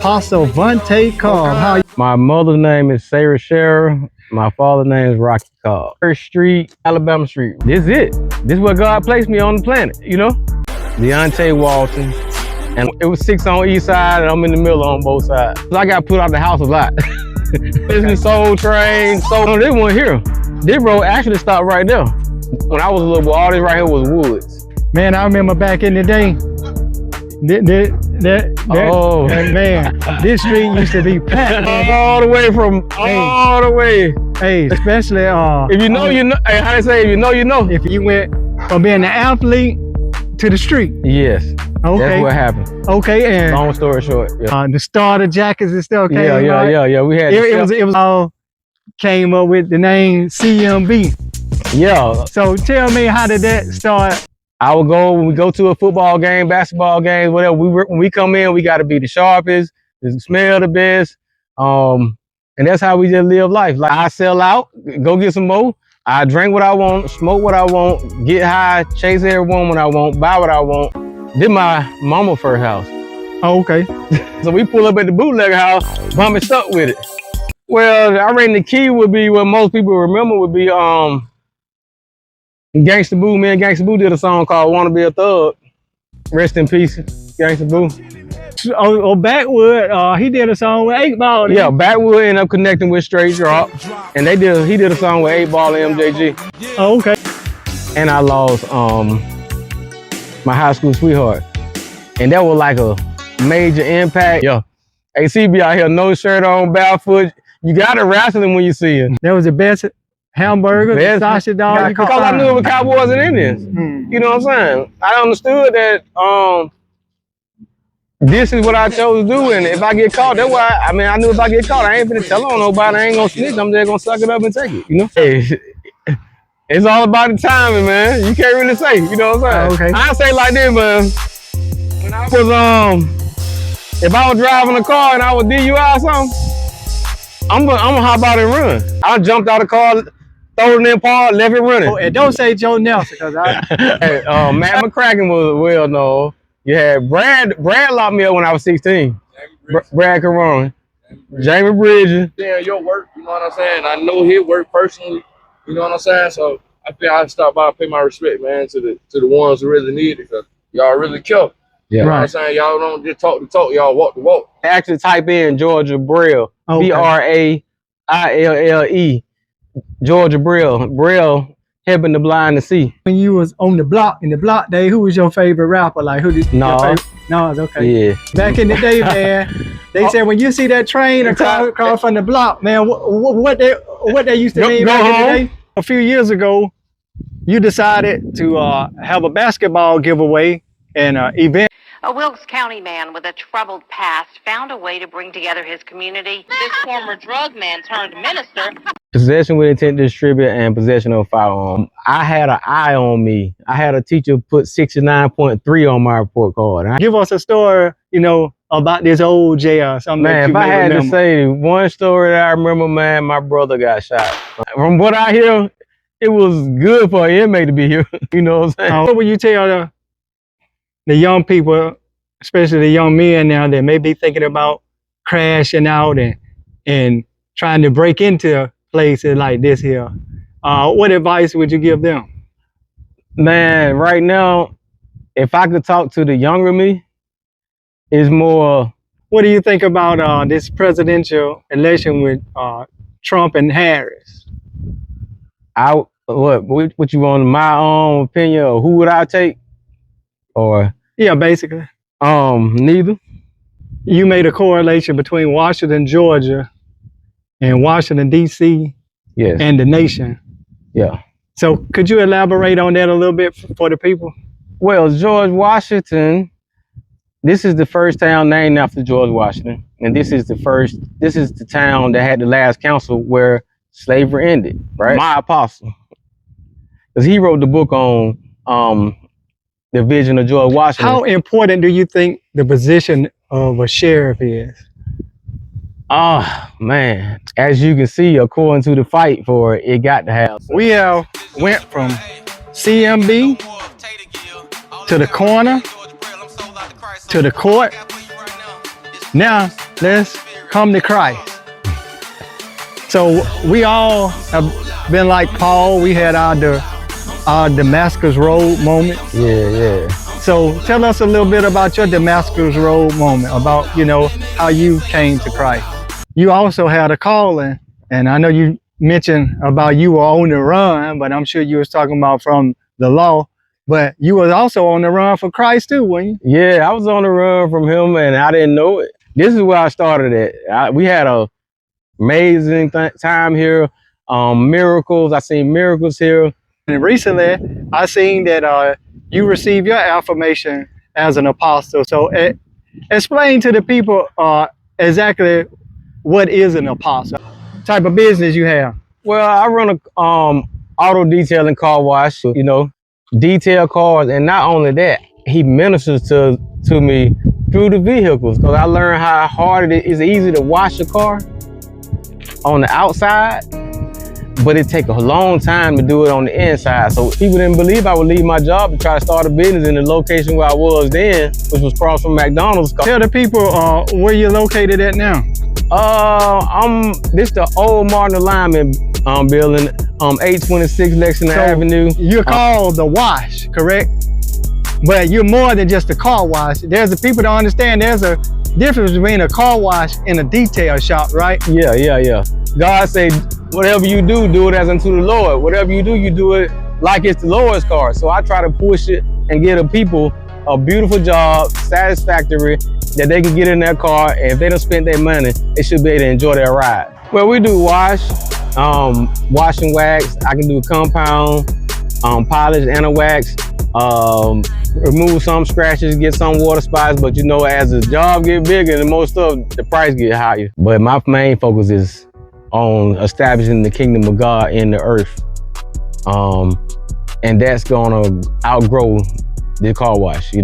Apostle Vonta Cobb. How? My mother's name is Sarah Scherer. My father's name is Rocky Cobb. First Street, Alabama Street. This is it. This is where God placed me on the planet, you know? Deontay Walton. And it was 6 on each side, and I'm in the middle on both sides. I got put out of the house a lot. Business, Soul Train, this one here. This road actually stopped right there. When I was a little boy, all this right here was woods. Man, I remember back in the day, man, this street used to be packed, man. All the way from, all the way. Hey, especially, if you know, you know. Hey, how they say, if you know, you know. If you went from being an athlete to the street. Yes. Okay. That's what happened. Okay, and long story short, yeah. The starter jackets and stuff came. Yeah. We had it was all came up with the name CMB. Yeah. So tell me, how did that start? I would go when we go to a football game, basketball game, whatever. When we come in, we got to be the sharpest, smell the best, and that's how we just live life. Like, I sell out, go get some more. I drink what I want, smoke what I want, get high, chase every woman I want, buy what I want. This my mama first house. Oh, okay. So we pull up at the bootlegger house, bumping stuck with it. Well, I reckon the key would be what most people remember would be Gangsta Boo. Me and Gangsta Boo did a song called "Wanna Be a Thug." Rest in peace, Gangsta Boo. Oh, Backwood, he did a song with 8 Ball. Yeah, Backwood ended up connecting with Straight Drop, and he did a song with 8 Ball and MJG. Oh, okay. And I lost my high school sweetheart, and that was like a major impact. Yeah, ACB out here, no shirt on, barefoot. You gotta wrestle him when you see him. That was the best hamburger, sausage dog. Because I knew it was Cowboys and Indians. You know what I'm saying? I understood that this is what I chose to do, and if I get caught, that's why. I mean, I knew if I get caught, I ain't finna tell on nobody. I ain't gonna snitch. I'm just gonna suck it up and take it. You know? Hey, it's all about the timing, man. You can't really say. You know what I'm saying? Okay. I say like this, man. When I was if I was driving a car and I was DUI or something, I'm gonna hop out and run. I jumped out of the car, throw it in park, left it running. Oh, and don't say Joe Nelson, because Hey, Matt McCracken was well known. You had Brad locked me up when I was 16. Brad Carone. Jamie Bridges. Yeah, your work, you know what I'm saying? I know his work personally, you know what I'm saying? So I think I stop by and pay my respect, man, to the ones who really need it, because y'all really care. Yeah. You know what I'm saying? Y'all don't just talk the talk, y'all walk the walk. Actually type in Georgia Braille. Okay. Braille. Georgia Braille. Braille helping the blind to see. When you was on the block, in the block day, who was your favorite rapper? Like, who did No. No, it's okay. Yeah. Back in the day, man, they said when you see that train across from the block, man, what they used to mean back in the day? A few years ago, you decided to have a basketball giveaway and event. A Wilkes County man with a troubled past found a way to bring together his community. This former drug man turned minister. Possession with intent to distribute and possession of a firearm. I had an eye on me. I had a teacher put 69.3 on my report card. Give us a story, you know, about this old jail. Something man, that you if I had remember. to say one story that I remember, man, my brother got shot. From what I hear, it was good for an inmate to be here. You know what I'm saying? What would you tell the young people, especially the young men now that may be thinking about crashing out and trying to break into places like this here? What advice would you give them? Man, right now, if I could talk to the younger me, it's more. What do you think about this presidential election with Trump and Harris? What you want, my own opinion, or who would I take? Or yeah, basically. Neither. You made a correlation between Washington, Georgia, and Washington, D.C. Yes. And the nation. Yeah. So could you elaborate on that a little bit for the people? Well, George Washington, this is the first town named after George Washington. And this is the town that had the last council where slavery ended, right? My apostle. Because he wrote the book on the vision of George Washington. How important do you think the position of a sheriff is? Man, as you can see, according to the fight for it, it got to have. We have went from CMB to the corner to the court, now let's come to Christ. So we all have been like Paul. We had our Damascus Road moment. Yeah. So tell us a little bit about your Damascus Road moment, about, how you came to Christ. You also had a calling, and I know you mentioned about you were on the run, but I'm sure you was talking about from the law, but you was also on the run for Christ too, weren't you? Yeah, I was on the run from him and I didn't know it. This is where I started at. We had a amazing time here. Miracles, I seen miracles here. And recently, I seen that you received your affirmation as an apostle. So explain to the people exactly what is an apostle, type of business you have. Well, I run a auto detailing car wash, detail cars, and not only that, he ministers to me through the vehicles, because I learned how hard it is. It's easy to wash a car on the outside, but it takes a long time to do it on the inside. So people didn't believe I would leave my job to try to start a business in the location where I was then, which was across from McDonald's. Tell the people where you're located at now. This the old Martin Alignment building, 826 Lexington Avenue. You're called the Wash, correct? But you're more than just a car wash. There's the people don't understand there's a difference between a car wash and a detail shop, right? Yeah. God said, whatever you do it as unto the Lord. Whatever you do it like it's the Lord's car. So I try to push it and get the people a beautiful job, satisfactory, that they can get in their car, and if they don't spend their money, they should be able to enjoy their ride. Well, we do wash and wax. I can do compound, polish and a wax, remove some scratches, get some water spots, but as the job get bigger and most of the price get higher. But my main focus is on establishing the kingdom of God in the earth. And that's gonna outgrow the car wash.